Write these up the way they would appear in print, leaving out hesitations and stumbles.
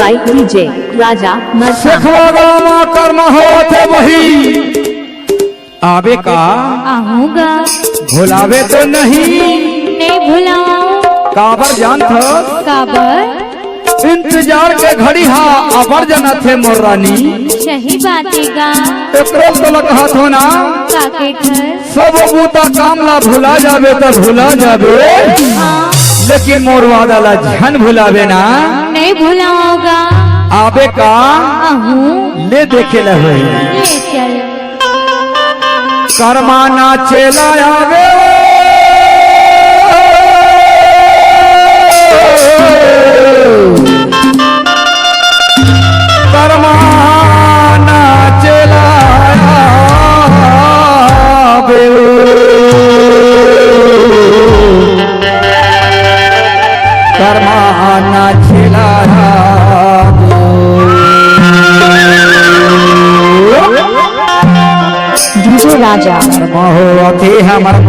बाई DJ राजा शेखवा कर्म होते वही आवे का आऊंगा भुलावे तो नहीं भुलाओ काबर जान था काबर इंतजार के घड़ी हा अबर जना थे मोर रानी सही बातेगा एकरो तो कहा थो ना काके घर सब बूता कामला भुला जावे तो भुला जावे हाँ लेकिन मोर वादा ला झन भुलावे ना नहीं भुलाओगा आवे का आहूं ले देखे लगे ले चल करमाना चेला आवे करमाना चेला आवे करमाना चेला डीजे राजा मोहते हमर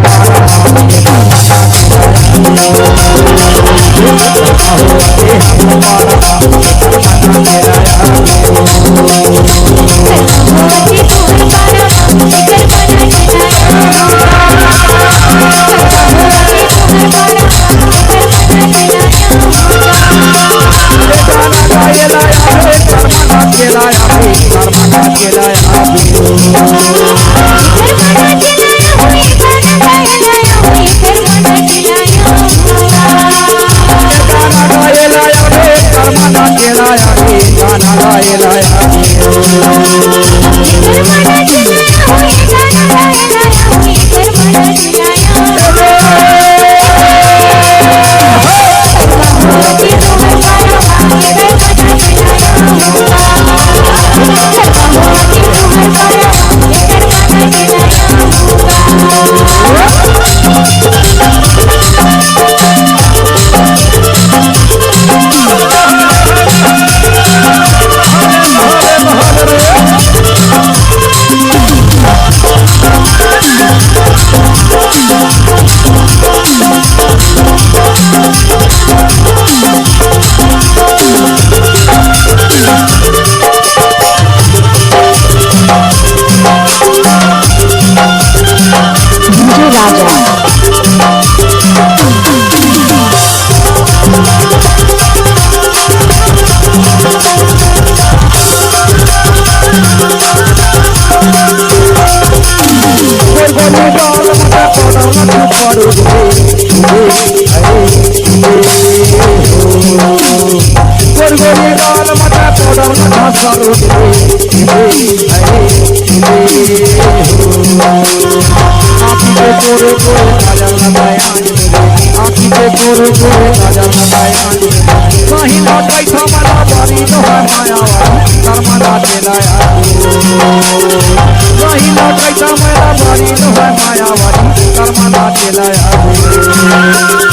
मायावारी कर्मना चेला